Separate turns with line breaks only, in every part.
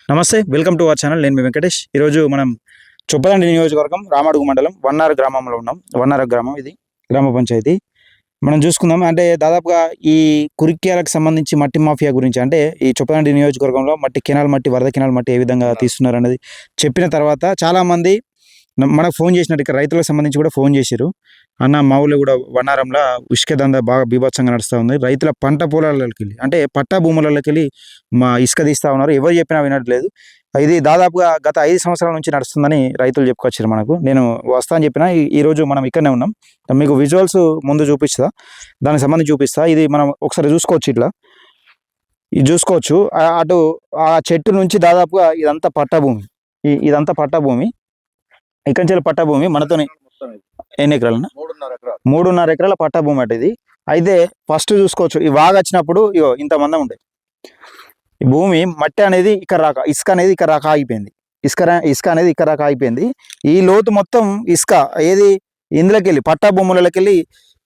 నమస్తే, welcome to our channel. నేను మీ వెంకటేష్. ఈరోజు మనం చొప్పదండి నియోజకవర్గం రామడుగు మండలం వన్నార గ్రామంలో ఉన్నాం. వన్నార గ్రామం, ఇది గ్రామ పంచాయతీ. మనం చూసుకుందాం. అంటే దాదాపుగా ఈ కురిక్యాలకు సంబంధించి మట్టి మాఫియా గురించి, అంటే ఈ చొప్పదండి నియోజకవర్గంలో మట్టి కెనాల్ మట్టి, వరద కెనాల్ మట్టి ఏ విధంగా తీస్తున్నారు అనేది చెప్పిన తర్వాత చాలామంది మనకు ఫోన్ చేసినట్టు, ఇక్కడ రైతులకు సంబంధించి కూడా ఫోన్ చేశారు. అన్న, మా ఊళ్ళో కూడా వన్నారంలో ఇసుక దందా బాగా బీభత్సంగా నడుస్తూ ఉంది. రైతుల పంట పొలాలకి వెళ్ళి, అంటే పట్టా భూములకి వెళ్ళి మా ఇసుక తీస్తూ ఉన్నారు. ఎవరు చెప్పినా వినట్లేదు. ఇది దాదాపుగా గత 5 సంవత్సరాల నుంచి నడుస్తుందని రైతులు చెప్పుకొచ్చారు మనకు. నేను వస్తా అని చెప్పిన. ఈరోజు మనం ఇక్కడనే ఉన్నాం. మీకు విజువల్స్ ముందు చూపిస్తా, దానికి సంబంధించి చూపిస్తా. ఇది మనం ఒకసారి చూసుకోవచ్చు. ఇట్లా ఇది చూసుకోవచ్చు. అటు ఆ చెట్టు నుంచి దాదాపుగా ఇదంతా పట్టా భూమి. ఇదంతా పట్టా భూమి. ఇక్కడి నుంచి పట్టా భూమి మనతోని ఎన్ని ఎకరాలన్నా? 3.5 ఎకరాల పట్టా భూమి అట ఇది. అయితే ఫస్ట్ చూసుకోవచ్చు, ఈ వాగు వచ్చినప్పుడు ఇగో ఇంత మందం ఉండే ఈ భూమి. మట్టి అనేది ఇక్కడ రాక, ఇసుక అనేది ఇక్కడ రాక ఆగిపోయింది. ఇసుక అనేది ఇక్కడ రాక ఆగిపోయింది. ఈ లోతు మొత్తం ఇసుక ఏది ఇందులోకి వెళ్ళి పట్టా భూములకి వెళ్ళి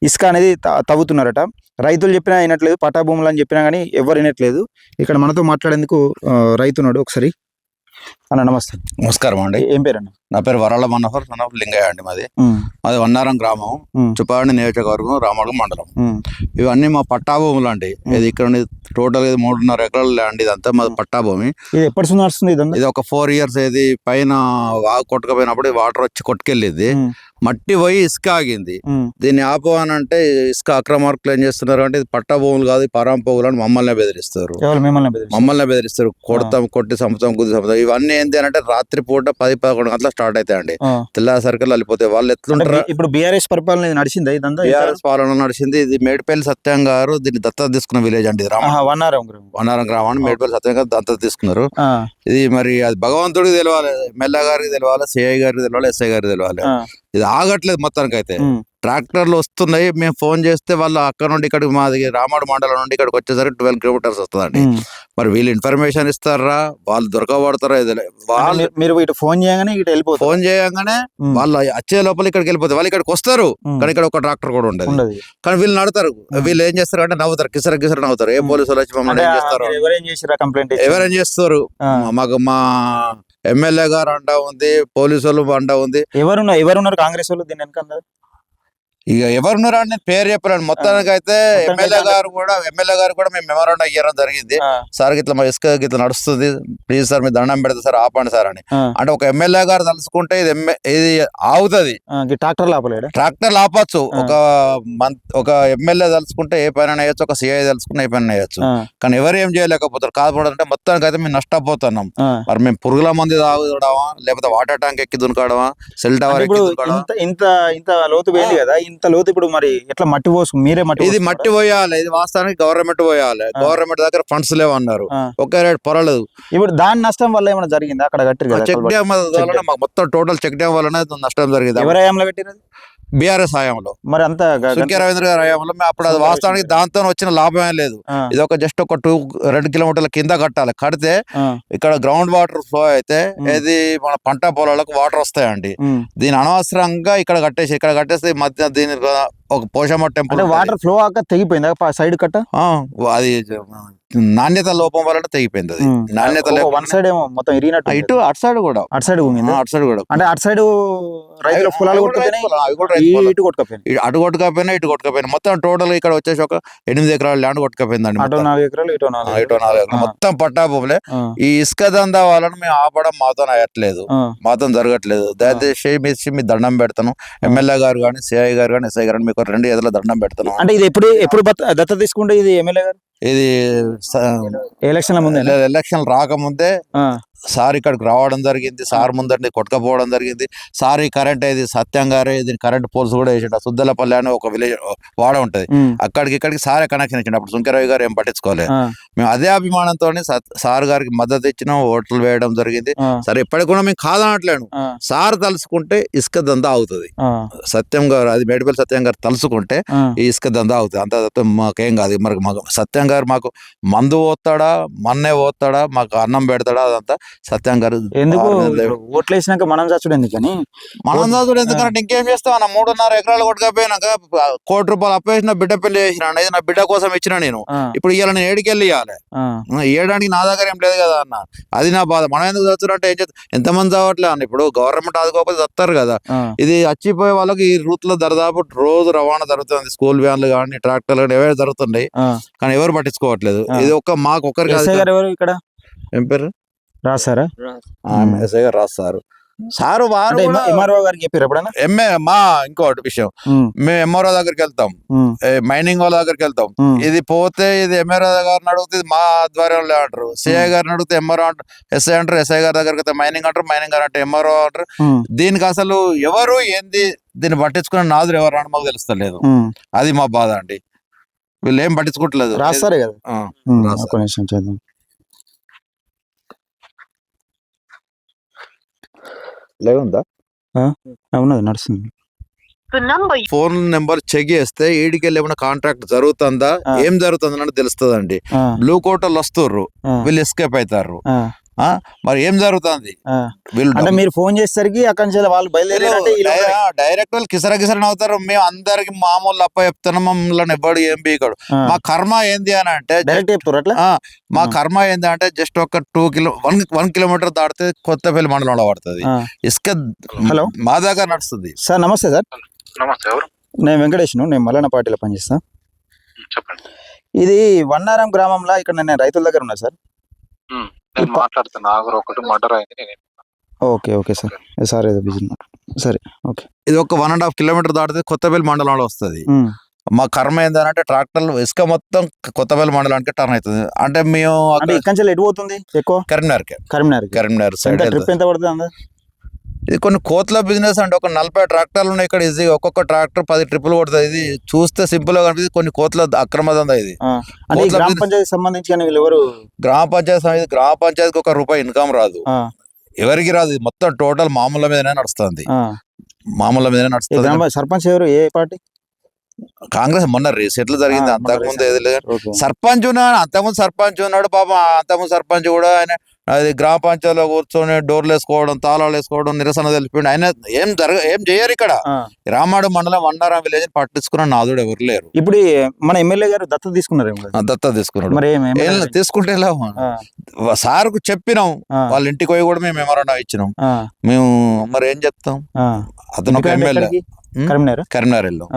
ఇసుక అనేది తవ్వుతున్నారట. రైతులు చెప్పినా వినట్లేదు, పట్టా భూములు అని చెప్పినా కానీ ఎవరు వినట్లేదు. ఇక్కడ మనతో మాట్లాడేందుకు రైతున్నాడు. ఒకసారి అన్న, నమస్తే.
నమస్కారం అండి.
ఏం పేరు అన్న?
నా పేరు వరాల మనోహర్, లింగయ్య అండి. మాది వన్నారం గ్రామం, చుప్పాడి నియోజకవర్గం, రామడుగు మండలం. ఇవన్నీ మా పట్టా భూములు అండి. ఇది ఇక్కడ టోటల్ 3.5 ఎకరాల ల్యాండ్. ఇదంతా మా పట్టా భూమి.
ఇది ఎప్పటి నడుస్తుంది?
ఇది ఒక 4 years. ఇది పైన వాగు కొట్టుకపోయినప్పుడు వాటర్ వచ్చి కొట్టుకెళ్ళింది, మట్టి పోయి ఇసుక ఆగింది. దీన్ని ఆపవానంటే ఇసుక అక్రమార్కులు ఏం చేస్తున్నారు అంటే, ఇది పట్టా భూములు కాదు, పరాంపోగులు అని మమ్మల్ని బెదిరిస్తారు. కొట్టి సంపుతాం, గుద్ది సంపుతాం. ఇవన్నీ ఏంటి అంటే రాత్రి పూట 10-11 గంటల స్టార్ట్ అవుతాయండి. తెల్లాసరికి వెళ్ళిపోతాయి. వాళ్ళు ఎట్లుంటారు?
ఇప్పుడు బీఆర్ఎస్ పరిపాలన నడిచింది,
బీఆర్ఎస్ పాలన నడిచింది. ఇది మేడిపల్లి సత్యం గారు దీన్ని దత్తత తీసుకున్న విలేజ్ అండి. వన్నారం గ్రామాన్ని మేడిపల్లి సత్యం గారు దత్తత తీసుకున్నారు. ఇది మరి అది భగవంతుడికి తెలవాలి, ఎమ్మెల్యే గారికి తెలవాలి, సిఐ గారికి తెలవాలి, ఎస్ఐ గారికి తెలవాలి. ఇది ఆగట్లేదు మొత్తానికి. అయితే ట్రాక్టర్లు వస్తున్నాయి. మేము ఫోన్ చేస్తే వాళ్ళు అక్కడ నుండి ఇక్కడికి, మాది రామడు మండలం నుండి ఇక్కడికి వచ్చేసరికి 12 kilometers వస్తుందండి. మరి వీళ్ళు ఇన్ఫర్మేషన్ ఇస్తారా, వాళ్ళు దొరకబడతారా?
మీరు ఇటు ఫోన్ చేయగానే ఇటు వెళ్ళిపోతారు.
ఫోన్ చేయగానే వాళ్ళు వచ్చే లోపల ఇక్కడికి వెళ్ళిపోతారు. వాళ్ళు ఇక్కడికి వస్తారు, కానీ ఇక్కడ ఒక ట్రాక్టర్ కూడా ఉండదు. కానీ వీళ్ళు నడతారు. వీళ్ళు ఏం చేస్తారు అంటే నవ్వుతారు, కిసర నవ్వుతారు. ఏ పోలీసు వాళ్ళు వచ్చి మమ్మల్ని ఏం చేస్తారు, ఎవరేం చేస్తారు? మాకు మా ఎమ్మెల్యే గారు అంటా ఉంది, పోలీసు వాళ్ళు అంటా ఉంది.
ఎవరున్నారు కాంగ్రెస్ వాళ్ళు దీని వెనక?
ఇక ఎవరున్నారా అని పేరు చెప్పలేను. మొత్తానికి అయితే ఎమ్మెల్యే గారు కూడా మేము మెమోరాండం ఇవ్వడం జరిగింది. సార్ ఇట్లా మా ఇసుక ఇట్లా నడుస్తుంది, ప్లీజ్ సార్ మీరు దండం పెడతా సార్, ఆపండి సార్ అని. అంటే ఒక ఎమ్మెల్యే గారు తలుసుకుంటే ఇది ఆగుతుంది. ట్రాక్టర్ ఆపచ్చు. ఒక ఎమ్మెల్యే తలుసుకుంటే ఏ పైన వేయచ్చు, ఒక సిఐ తలుసుకుంటే ఏ పైన వేయచ్చు. కానీ ఎవరు ఏం చేయలేకపోతారు. కాకపోతే మొత్తానికి అయితే మేము నష్టపోతున్నాం. మరి మేము పురుగుల మంది తాగుదడమా, లేకపోతే వాటర్ ట్యాంక్ ఎక్కి దునకడమా, సెల్ టవర్ ఎక్కి దునకడమా?
ఇంత లోతు వేయండి కదా, ఇంత లోతు. ఇప్పుడు మరి ఎట్లా మట్టి పోసు? మీరే
ఇది మట్టి పోయాలి. ఇది వాస్తవానికి గవర్నమెంట్ పోయాలి. గవర్నమెంట్ దగ్గర ఫండ్స్ లేవన్నారు. ఒకే రేట్ పొరలేదు.
ఇప్పుడు దాని నష్టం వల్ల ఏమైనా జరిగింది? అక్కడ కట్టారు
చెక్ డ్యామ్ వల్ల మొత్తం టోటల్ చెక్ డ్యామ్ వల్లనే నష్టం జరిగింది.
ఎవరి హయాంలో కట్టినది?
బీఆర్ఎస్ హయాంలో.
మరి అంతా
సుంకే రవీంద్ర గారి హయాంలో. అప్పుడు అది వాస్తవానికి దాంతో వచ్చిన లాభం ఏం లేదు. ఇది ఒక జస్ట్ ఒక 2 kilometers కింద కట్టాలి. కడితే ఇక్కడ గ్రౌండ్ వాటర్ ఫ్లో అయితే ఇది మన పంట పొలాలకు వాటర్ వస్తాయండి. దీని అనవసరంగా ఇక్కడ కట్టేస్తే మధ్య దీని ఒక పోషమ్మ టెంపుల్
వాటర్ ఫ్లో అక్క తెగిపోయింది సైడ్ కట్ట.
అది నాణ్యత లోపం వల్ల తెగిపోయింది. అది నాణ్యత
వన్ సైడ్ ఏమో మొత్తం ఇరిగినట్టు.
ఇటు అటు సైడ్ కూడా
అటు సైడ్ అంటే అటు సైడ్ రైతుల పొలాలు అటు
కొట్టుకపోయినా ఇటు కొట్టుకపోయినా మొత్తం టోటల్ ఇక్కడ వచ్చేసి ఒక 8 ఎకరాల ల్యాండ్ కొట్టుకపోయిందండి.
అటు 4 ఎకరాలు ఇటు 4
ఎకరాలు మొత్తం పట్టా భూములే. ఈ ఇసుక దందా వాళ్ళని మేము ఆపడం మాతో అయ్యట్లేదు, మాతో జరగట్లేదు. దయచేసి మీ దండం పెడతాను. ఎమ్మెల్యే గారు కానీ, సిఐ గారు కానీ, ఎస్ఐ గారు 2 ఎదుల దండం పెడతాను.
అంటే ఇది ఎప్పుడు దత్త తీసుకుంటే ఇది ఎమ్మెల్యే గారు
ఇది ఎలక్షన్ రాకముందే సార్ ఇక్కడికి రావడం జరిగింది. సార్ ముందరిని కొట్టుకపోవడం జరిగింది. సార్ ఈ కరెంట్ ఇది సత్యం గారే దీని కరెంట్ పోల్స్ కూడా వేసాడు. సుద్దలపల్లి అని ఒక విలేజ్ వాడ ఉంటది, ఇక్కడికి సారే కనెక్షన్ ఇచ్చిండు. అప్పుడు సుంకరవి గారు ఏం పట్టించుకోలేదు. మేము అదే అభిమానంతో సార్ గారికి మద్దతు ఇచ్చినాం, ఓట్లు వేయడం జరిగింది. సరే ఇప్పటికి కూడా మేము కాదనట్లేను. సార్ తలుసుకుంటే ఇసుక దందా అవుతుంది. సత్యం గారు, అది మేడిపల్లి సత్యం గారు తలుసుకుంటే ఈ ఇసుక దందా అవుతుంది. అంత మాకేం కాదు. మరి మాకు సత్యం గారు మాకు మందు పోతాడా, మన్నే పోతాడా, మాకు అన్నం పెడతాడా, అదంతా సత్యం గారు
ఎందుకు ఇప్పుడు ఓట్లు వేసినాక మనం చచ్చుడు ఎందుకని
మనం చదువుడు ఎందుకంటే ఇంకేం చేస్తావు అన్న 3.5 ఎకరాలు కొట్టుకపోయినాక ₹1 కోటి అప్పు వేసిన బిడ్డ పెళ్లి చేసిన ఇది నా బిడ్డ కోసం ఇచ్చిన నేను ఇప్పుడు ఇవాళ నేను ఏడికెళ్ళి ఇవ్వాలి ఇవ్వడానికి నా దగ్గర ఏం లేదు కదా అన్న అది నా బాధ మనం ఎందుకు చచ్చురంటే ఏం చేస్తాం ఎంతమంది చదవట్లే అన్న ఇప్పుడు గవర్నమెంట్ ఆదుకోకపోతే చస్తారు కదా ఇది చచ్చిపోయే వాళ్ళకి ఈ రూట్ లో దాదాపు రోజు రవాణా జరుగుతుంది స్కూల్ వ్యాన్లు కానీ ట్రాక్టర్లు కానీ ఎవరు జరుగుతున్నాయి కానీ ఎవరు పట్టించుకోవట్లేదు ఇది మాకు ఒక్కరికి
ఇక్కడ
ఏం పేరు
రాసారా
ఎస్ఐ గారు రాస్తారు సారు వారు
ఎంఆర్ఓ గారికి చెప్పారు ఎప్పుడైనా
ఇంకోటి విషయం మేము ఎంఆర్ఓ దగ్గరికి వెళ్తాం మైనింగ్ వాళ్ళ దగ్గరికి వెళ్తాం ఇది పోతే ఇది ఎంఆర్ఓ గారిని అడుగుతుంది మా ఆధ్వర్యంలో అంటారు సిఐ గారిని అడిగితే ఎంఆర్ఓ అంటారు ఎస్ఐ అంటారు ఎస్ఐ గారి దగ్గరికి మైనింగ్ అంటారు మైనింగ్ గారు అంటే ఎంఆర్ఓ అంటారు దీనికి అసలు ఎవరు ఏంది దీన్ని పట్టించుకునే నాదులు ఎవరు అని మాకు తెలుస్తలేదు అది మా బాధ అండి వీళ్ళు ఏం పట్టించుకోవట్లేదు
రాస్తారే కదా
లేవుందా
ఉన్నది నడుస్తుంది
ఫోన్ నెంబర్ చెక్ చేస్తే ఈడికెళ్ళి ఏమైనా కాంట్రాక్ట్ జరుగుతుందా ఏం జరుగుతుంది అని తెలుస్తుందండి బ్లూ కోటలు వస్తుర్రు వీళ్ళు ఎస్కేప్ అవుతారు మరి ఏం జరుగుతుంది
అంటే మీరు ఫోన్ చేసేసరికి అక్కడి నుంచి వాళ్ళు
డైరెక్ట్ వాళ్ళు కిసర అవుతారు మేము అందరికి మామూలు అప్ప చెప్తున్నాం మమ్మల్ని ఎవ్వడు ఏం బీకాడు మా కర్మ ఏంది అని అంటే
డైరెక్ట్ చెప్తారు అట్లా
మా కర్మ ఏంది అంటే జస్ట్ ఒక 1 కిలోమీటర్ దాటితే కొత్తపల్లి మండలంలో పడుతుంది ఇసుక
హలో
మా దగ్గర నడుస్తుంది
సార్ నమస్తే సార్
నమస్తే ఎవరు
నేను వెంకటేష్ను నేను మల్లన్న పార్టీలో పనిచేస్తా
చెప్పండి
ఇది వన్నారం గ్రామంలో ఇక్కడ నేను రైతుల దగ్గర ఉన్నా సార్
నేను మాట్లాడుతున్నా ఆగరు ఒకటి మర్డర్ అయింది నేను
ఓకే ఓకే సార్ సార్ ఏదో బిజీ సరే ఓకే
ఇది ఒక 1.5 కిలోమీటర్ దాటితే కొత్తపల్లి మండలంలో వస్తుంది మా కర్మ ఏంటంటే ట్రాక్టర్లు ఇసుక మొత్తం కొత్తపల్లి మండలానికి టర్న్ అవుతుంది అంటే మేము
ఇక్కడి నుంచి ఎటు పోతుంది ఎక్కువ
కరీంనగర్ సైడ్
ట్రిప్ ఎంత పడుతుంది
ఇది కొన్ని కోట్ల బిజినెస్ అంటే ఒక 40 ట్రాక్టర్లు ఉన్నాయి ఇక్కడ ఈజీగా ఒక్కొక్క ట్రాక్టర్ 10 ట్రిప్పులు కొడుతుంది ఇది చూస్తే సింపుల్ గా కనిపిస్తుంది కొన్ని కోట్ల అక్రమ దందా ఇది
గ్రామ పంచాయతీ సంబంధించి
గ్రామ పంచాయతీకి ₹1 ఇన్కమ్ రాదు ఎవరికి రాదు మొత్తం టోటల్ మామూలు మీదనే నడుస్తుంది
సర్పంచ్ ఎవరు ఏ పార్టీ
కాంగ్రెస్ మొన్న రీసెంట్లు జరిగింది అంతకుముందు ఏది లేదు సర్పంచ్ అంతకుముందు సర్పంచ్ ఉన్నాడు పాపం అంతకుముందు సర్పంచ్ కూడా ఆయన అది గ్రామ పంచాయతీలో కూర్చొని డోర్లు వేసుకోవడం తాళాలు వేసుకోవడం నిరసన తెలిపిండు ఆయన ఏం చేయరు ఇక్కడ రామాడు మండలం వన్నారం విలేజ్ పట్టించుకున్న నాదుడు ఎవరు లేరు
ఇప్పుడు మన ఎమ్మెల్యే గారు దత్తత తీసుకున్నాడు
మరి తీసుకుంటే సార్కు చెప్పినాం వాళ్ళ ఇంటికి పోయి కూడా మేము మెమోరాండం ఇచ్చినాం మేము మరి ఏం చెప్తాం అతను ఒక ఎమ్మెల్యే కరీంనగర్ వెళ్ళాం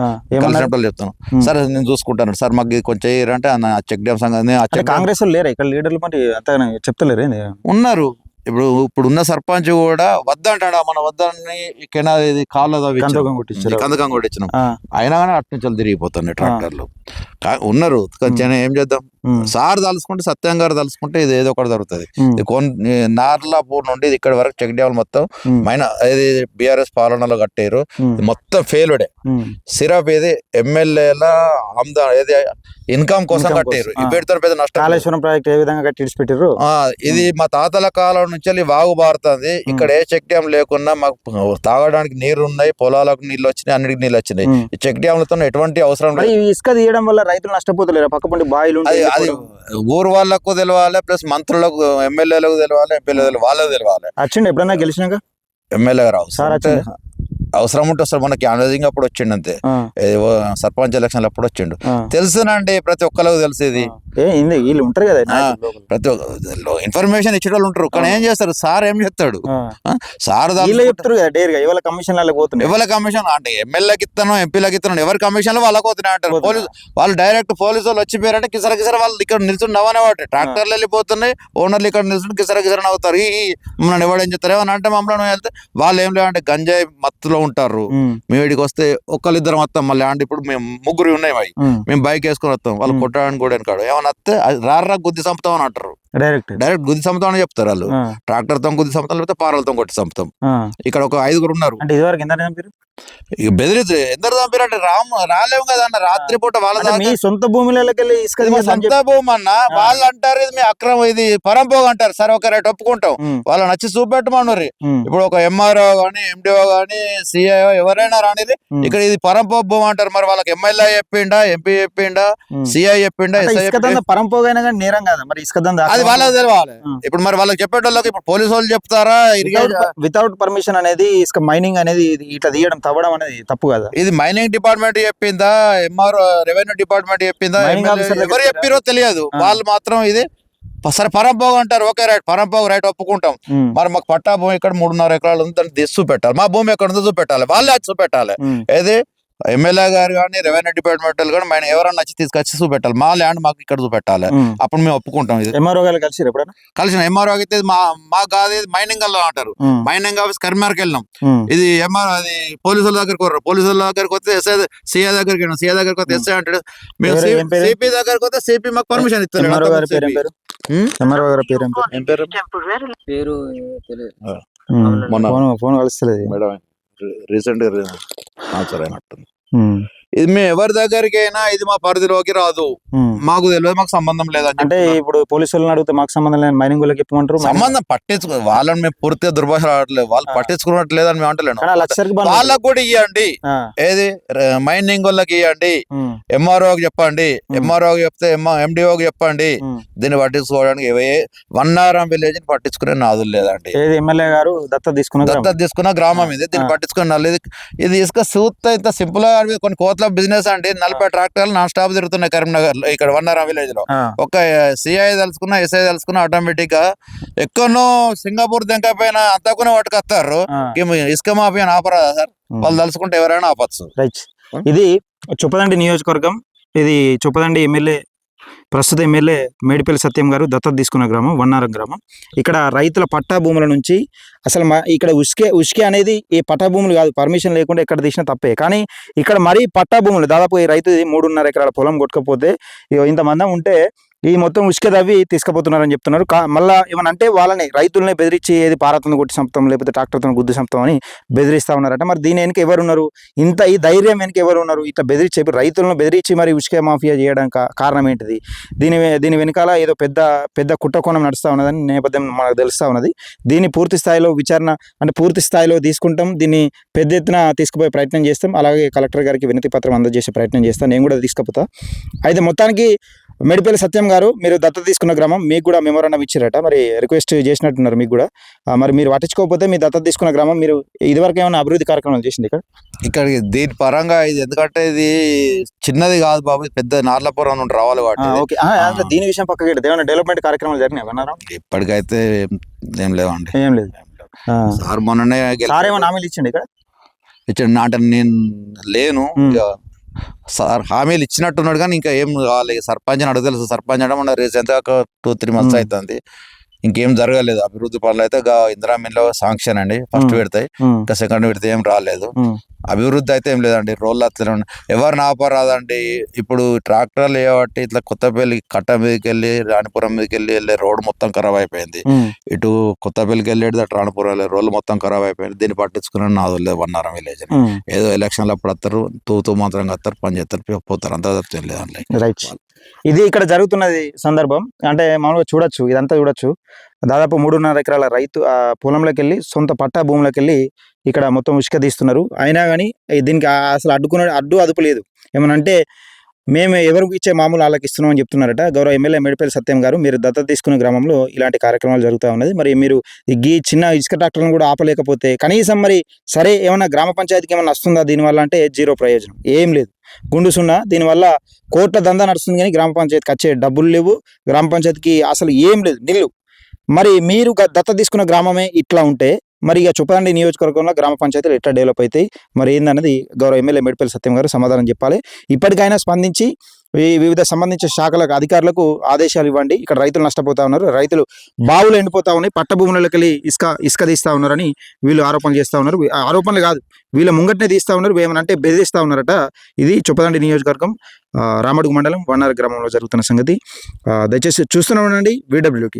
కలిసినప్పుడు చెప్తాను సార్ నేను చూసుకుంటాను సార్ మాకు కొంచెం అంటే చెక్ డ్యామ్ సంగతి
కాంగ్రెస్ లేరు ఇక్కడ లీడర్లు మరి అంత చెప్తలేరు
ఉన్నారు ఇప్పుడున్న సర్పంచ్ కూడా వద్దంటాడా మన వద్దని ఇది కాళ్ళ కందకం కొట్టించినాం అయినా కానీ అటు నుంచి తిరిగిపోతున్నాయి ట్రాక్టర్లు ఉన్నారు కొంచెం ఏం చేద్దాం సార్ తలుసుకుంటే సత్యం గారు తలుసుకుంటే ఇది ఏదో ఒకటి జరుగుతుంది నార్లాపూర్ నుండి ఇక్కడ వరకు చెక్ డ్యామ్ మొత్తం ఇది బీఆర్ఎస్ పాలనలో కట్టారు మొత్తం ఫెయిల్డే సిరప్ ఇది ఎమ్మెల్యేల ఏది ఇన్కమ్ కోసం కట్టారు ఇప్పటితో పెద్ద నష్టం
కాళేశ్వరం ప్రాజెక్ట్ ఏ విధంగా కట్టి పెట్టారు
ఇది మా తాతల కాలం నుంచి వాగు బారుతుంది ఇక్కడ ఏ చెక్ డ్యామ్ లేకున్నా మాకు తాగడానికి నీరు ఉన్నాయి పొలాలకు నీళ్ళు వచ్చినాయి అన్నిటికి నీళ్ళు వచ్చినాయి ఈ చెక్ డ్యామ్లతో ఎటువంటి అవసరం లేదు
ఇసుక తీయడం వల్ల రైతులు నష్టపోతలేరు పక్కపండి బాయిలు
అది ఊరు వాళ్ళకు తెలవాలి ప్లస్ మంత్రులకు ఎమ్మెల్యేలకు తెలవాలి ఎంపీలకు వాళ్ళకు తెలవాలి
వచ్చిండు ఎప్పుడన్నా గెలిచినాక
ఎమ్మెల్యే గారు అవసరం ఉంటే వస్తారు మన క్యాన్వసింగ్ అప్పుడు వచ్చిండు అంతే సర్పంచ్ ఎలక్షన్ అప్పుడు వచ్చిండు తెలుసునండి ప్రతి ఒక్కరికి తెలిసేది
వీళ్ళు ఉంటారు కదా
ప్రతి ఇన్ఫర్మేషన్ ఇచ్చే వాళ్ళు ఉంటారు కానీ ఏం చేస్తారు సార్ ఏం చెప్తాడు సార్
చెప్తారు ఎవరి కమిషన్
ఎవరి కమిషన్ అంటే ఎమ్మెల్యేకి ఇస్తాను ఎంపీలకు ఇస్తాను ఎవరి కమిషన్ వాళ్ళకి పోతున్నాయి అంటారు వాళ్ళు డైరెక్ట్ పోలీసు వాళ్ళు వచ్చిపోయారంటే కిసర వాళ్ళు ఇక్కడ నిల్చుని నవ్వనేవాటి ట్రాక్టర్లు వెళ్ళిపోతున్నాయి ఓనర్లు ఇక్కడ నిల్చుని కిసర అవుతారు మమ్మల్ని ఎవడేం చెప్తారు ఏమని అంటే మమ్మల్ని వెళ్తే వాళ్ళు ఏం లేవంటే గంజాయి మత్తులో ఉంటారు మేము ఇక్కడికి వస్తే ఒకళ్ళిద్దరం వస్తాం మళ్ళీ అంటే ఇప్పుడు మేము ముగ్గురు ఉన్నాయి మేము బైక్ వేసుకొని వస్తాం వాళ్ళు కొట్టడానికి కూడా కాదు ఏమన్నా వస్తే రారా గుద్ది చంపుతాం అని అంటారు డైరెక్ట్ గుద్ది చంపుతాం అని చెప్తారు వాళ్ళు ట్రాక్టర్ తో గుద్ది చంపుతాం లేకపోతే పారలతో కొట్టి చంపుతాం ఇక్కడ ఒక 5 ఉన్నారు ఇక బెదిరిద్దు ఎందరు చంపారంటే రాలేము కదా అన్న రాత్రి పూట వాళ్ళ
సొంత భూమిలోకి
సొంత భూమి అన్న వాళ్ళు అంటారు ఇది మీ అక్రమం ఇది పరంపోగా అంటారు సరే ఒక రేటు ఒప్పుకుంటాం వాళ్ళు నచ్చి చూపెట్టమన్నారు ఇప్పుడు ఒక ఎంఆర్ఓ గానీ ఎండిఓ గానీ సిఐఓ ఎవరైనా రానిది ఇక్కడ ఇది పరంపో భూమి అంటారు మరి వాళ్ళకి ఎమ్మెల్యే చెప్పిండా ఎంపీ చెప్పిండా సిఐ చెప్పిండా
పరంపోగైనా కానీ నేరం కదా మరి ఇసుక దందా
అది వాళ్ళకి తెలవాలి.
ఆ.
ఇప్పుడు మరి వాళ్ళకి చెప్పేటోళ్ళకి ఇప్పుడు పోలీసు వాళ్ళు చెప్తారా
వితౌట్ పర్మిషన్ అనేది ఇసుక మైనింగ్ అనేది ఇట్లా తీయడం తవ్వడం అనేది తప్పు కదా.
ఇది మైనింగ్ డిపార్ట్మెంట్ చెప్పిందా, ఎంఆర్ రెవెన్యూ డిపార్ట్మెంట్ చెప్పిందా,
Mining officer
ఎవరు
దగ్గర
చెప్పిరో తెలియదు.
ఆ.
వాళ్ళు మాత్రం ఇది సరే పరంపోగు అంటారు, ఓకే రైట్ పరంపోగు రైట్ ఒప్పుకుంటాం.
ఉమ్,
మరి మాకు పట్టా భూమి ఇక్కడ 3.5 ఎకరాలు ఉంది, దాన్ని తీసి చూపెట్టాలి. మా భూమి ఎక్కడ ఉందో చూపెట్టాలి, వాళ్ళే వచ్చి చూపెట్టాలి.
ఉమ్,
ఏది ఎమ్మెల్యే గారు కానీ రెవెన్యూ డిపార్ట్మెంట్ కానీ మనం ఎవరన్నా వచ్చి తీసుకొచ్చి చూపెట్టాలి, మా ల్యాండ్ మాకు ఇక్కడ చూపెట్టాలి.
ఉమ్.
అప్పుడు మేము ఒప్పుకుంటాం. ఇది
ఎంఆర్ఓ గారు కలిసి ఎప్పుడైనా
కలిసిన ఎంఆర్ఓ అయితే మా కాదు, ఇది మైనింగ్ అలా అంటారు. మైనింగ్ ఆఫీస్ కరీంనగర్కి వెళ్ళినాం. ఇది ఎంఆర్ అది పోలీసుల దగ్గరికి వస్తారు. పోలీసుల దగ్గరికి వస్తే ఎస్ఐ సిఐ దగ్గరికి వెళ్ళాం. సిఐ దగ్గరికి వస్తే ఎస్ఐ అంటాడు. మేము
ఏం పేరు?
సిపి దగ్గరికి వస్తే సిపి మాకు పర్మిషన్
ఎంఆర్ఓ గారి పేరు ఏం
ఇస్తారు.
పేరు? ఎంఆర్ఓ గారి పేరు ఏం పేరు?
ఏం పేరు?
పేరు తెలియదు.
ఉమ్,
మొన్న
ఫోన్ కలుస్తలేదు.
మేడం రీసెంట్ గా ట్రాన్స్ఫర్ అయినట్టుంది.
ఉమ్,
ఇది మేము ఎవరి దగ్గరికి అయినా ఇది మా పరిధిలోకి రాదు,
ఉమ్.
మాకు తెలియదు, మాకు సంబంధం లేదని
అంటే
చెప్తున్నారు.
ఇప్పుడు పోలీసు వాళ్ళని అడిగితే మాకు సంబంధం లేని మైనింగ్ వాళ్ళకి చెప్పమంటారు.
సంబంధం పట్టించుకో వాళ్ళని మేము పూర్తిగా దుర్భాష ఆడట్లేదు, వాళ్ళు
ఆ.
పట్టించుకున్నట్లేదని మేము అంటలేను.
కానీ లక్షరికి బాగా
వాళ్ళకు కూడా ఇవ్వండి, ఏది మైనింగ్ వాళ్ళకి ఇవ్వండి, ఎంఆర్ఓకి చెప్పండి, ఎంఆర్ఓకి చెప్తే ఎండిఓకి చెప్పండి. దీన్ని పట్టించుకోవడానికి వన్నారం విలేజ్ ని పట్టించుకునే నాదులు లేదండి.
ఏది ఎమ్మెల్యే గారు దత్తత తీసుకున్న
దత్తత తీసుకున్న గ్రామం ఇది, దీన్ని పట్టించుకుని నల్లేదు. ఇది ఇసుక సూత్త ఇంత సింపుల్ గా కొన్ని కోట్ల బిజినెస్ అండి. 40 ట్రాక్టర్లు నాన్ స్టాప్ తిరుగుతున్నాయి కరీంనగర్ లో, ఇక్కడ వన్నారం విలేజ్ లో. ఒక సిఐ తెలుసుకున్నా ఎస్ఐ తెలుసుకున్నా ఆటోమేటిక్ గా ఎక్కడో సింగపూర్ దెంకపోయినా అంతకునే పట్టుకొస్తారు. ఇసుక మాఫియా ఆపరాదా సార్? వాళ్ళు తలుచుకుంటే ఎవరైనా ఆపచ్చు.
రైట్. ఇది చొప్పదండి నియోజకవర్గం. ఇది చొప్పదండి ఎమ్మెల్యే, ప్రస్తుత ఎమ్మెల్యే మేడిపల్లి సత్యం గారు దత్తత తీసుకున్న గ్రామం వన్నారం గ్రామం. ఇక్కడ రైతుల పట్టా భూముల నుంచి అసలు ఇక్కడ ఉష్కే అనేది ఈ పట్టా భూములు కాదు, పర్మిషన్ లేకుండా ఎక్కడ తీసినా తప్పే. కానీ ఇక్కడ మరీ పట్టా భూములు దాదాపు ఈ రైతు 3.5 ఎకరాల పొలం కొట్టుకపోతే ఇంతమంది ఉంటే ఈ మొత్తం ఉష్క తవ్వి తీసుకుపోతున్నారని చెప్తున్నారు. మళ్ళీ ఏమన్నా అంటే వాళ్ళని రైతులనే బెదిరించి ఏది పారతను కొట్టి చంపుతాం లేకపోతే ట్రాక్టర్తో గుద్దు చంపుతాం అని బెదిరిస్తా ఉన్నారట. మరి దీని వెనుక ఎవరు ఉన్నారు? ఈ ధైర్యం వెనుక ఎవరు ఉన్నారు? ఇట్లా బెదిరించి రైతులను బెదిరించి మరి ఉష్క మాఫియా చేయడానికి కారణం ఏంటిది? దీని వెనకాల ఏదో పెద్ద కుట్రకోణం నడుస్తూ ఉన్నదని నేపథ్యం మనకు తెలుస్తూ ఉన్నది. దీన్ని పూర్తి స్థాయిలో విచారణ అంటే పూర్తి స్థాయిలో తీసుకుంటాం, దీన్ని పెద్ద ఎత్తున తీసుకుపోయే ప్రయత్నం చేస్తాం. అలాగే కలెక్టర్ గారికి వినతి పత్రం అందజేసే ప్రయత్నం చేస్తాను, నేను కూడా తీసుకుపోతా. అయితే మొత్తానికి మేడిపల్లి సత్యం గారు, మీరు దత్తత తీసుకున్న గ్రామం, మీకు కూడా మెమోరాండం ఇచ్చారట, మరి రిక్వెస్ట్ చేసినట్టున్నారు మీకు కూడా. మరి మీరు పట్టించుకోకపోతే మీ దత్తత తీసుకున్న గ్రామం, మీరు ఇదివరకు ఏమైనా అభివృద్ధి కార్యక్రమాలు చేసింది
ఇక్కడికి దీని పరంగా ఇది ఎందుకంటే ఇది చిన్నది కాదు బాబు, పెద్ద నార్లపురం నుండి రావాలి
ఓకే. దీని విషయం పక్కకి ఏమైనా డెవలప్మెంట్ కార్యక్రమాలు జరిగినాయి అన్నారు?
ఇప్పటికైతే ఏం లేవండి.
ఏం లేదు.
సార్ మొన్ననే
సార్ ఏమైనా హామీలు ఇచ్చిండి ఇక్కడ?
ఇచ్చాడు అంటే నేను లేను. సార్ హామీలు ఇచ్చినట్టున్నాడు కానీ ఇంకా ఏం కావాలి. సర్పంచ్ అని అడుగు తెలుసు, సర్పంచ్ అంటే మన రీసెంట్ గా 2-3 months అవుతుంది, ఇంకేం జరగలేదు. అభివృద్ధి పనులు అయితే ఇందిరా మిన్లో శాంక్షన్ అండి, ఫస్ట్ పెడతాయి, ఇంకా సెకండ్ పెడితే ఏం రాలేదు. అభివృద్ధి అయితే ఏం లేదండి. రోడ్లు అట్లనే ఎవరిని ఆపరాదండి. ఇప్పుడు ట్రాక్టర్లు ఏవట్టి ఇట్లా కొత్తపల్లి కట్ట మీదకి వెళ్ళి రాణిపురం మీదకి వెళ్ళే రోడ్డు మొత్తం ఖరాబ్ అయిపోయింది. ఇటు కొత్తపల్లికి వెళ్ళేది అటు రాణిపురం వెళ్ళే రోడ్లు మొత్తం ఖరాబ్ అయిపోయింది. దీన్ని పట్టించుకుని నాదు లేదు వన్నారం విలేజ్. ఏదో ఎలక్షన్లు అప్పుడు వస్తారు, తూతూ మాత్రం వస్తారు, పని చేస్తారు, పోతారు, అంతా లేదండి.
రైట్. ఇది ఇక్కడ జరుగుతున్నది సందర్భం అంటే మామూలుగా చూడొచ్చు, ఇదంతా చూడొచ్చు. దాదాపు 3.5 ఎకరాల రైతు ఆ పొలంలోకి వెళ్ళి సొంత పట్టా భూములకు వెళ్ళి ఇక్కడ మొత్తం ఉష్క తీస్తున్నారు. అయినా కానీ దీనికి అసలు అడ్డు అదుపు లేదు. ఏమనంటే మేము ఎవరికి ఇచ్చే మామూలు వాళ్ళకి ఇస్తున్నాం అని చెప్తున్నారట. గౌరవ ఎమ్మెల్యే మేడిపల్లి సత్యం గారు, మీరు దత్తత తీసుకున్న గ్రామంలో ఇలాంటి కార్యక్రమాలు జరుగుతూ ఉన్నది. మరి మీరు ఈ చిన్న ఇసుక ట్రాక్టర్లను కూడా ఆపలేకపోతే కనీసం మరి సరే ఏమన్నా గ్రామ పంచాయతీకి ఏమన్నా వస్తుందా దీనివల్ల అంటే జీరో ప్రయోజనం, ఏం లేదు, గుండు సున్నా. దీనివల్ల కోట్ల దందా నడుస్తుంది కానీ గ్రామ పంచాయతీకి వచ్చే డబ్బులు లేవు, గ్రామ పంచాయతీకి అసలు ఏం లేదు, నిల్లు. మరి మీరు దత్తత తీసుకున్న గ్రామమే ఇట్లా ఉంటే మరి ఇక చొప్పదండి నియోజకవర్గంలో గ్రామ పంచాయతీలు ఎట్లా డెవలప్ అవుతాయి మరి ఏందన్నది గౌరవ ఎమ్మెల్యే మేడిపల్లి సత్యం గారు సమాధానం చెప్పాలి. ఇప్పటికైనా స్పందించి వివిధ సంబంధించిన శాఖలకు అధికారులకు ఆదేశాలు ఇవ్వండి. ఇక్కడ రైతులు నష్టపోతా ఉన్నారు, రైతులు బావులు ఎండిపోతా ఉన్నాయి, పట్ట భూములకి వెళ్ళి ఇసుక తీస్తూ ఉన్నారని వీళ్ళు ఆరోపణలు చేస్తూ ఉన్నారు. ఆరోపణలు కాదు, వీళ్ళ ముంగట్నే తీస్తూ ఉన్నారు, ఏమనంటే బెదిరిస్తూ ఉన్నారట. ఇది చొప్పదండి నియోజకవర్గం రామడుగు మండలం వన్నారం గ్రామంలో జరుగుతున్న సంగతి. దయచేసి చూస్తూనే ఉండండి VWT.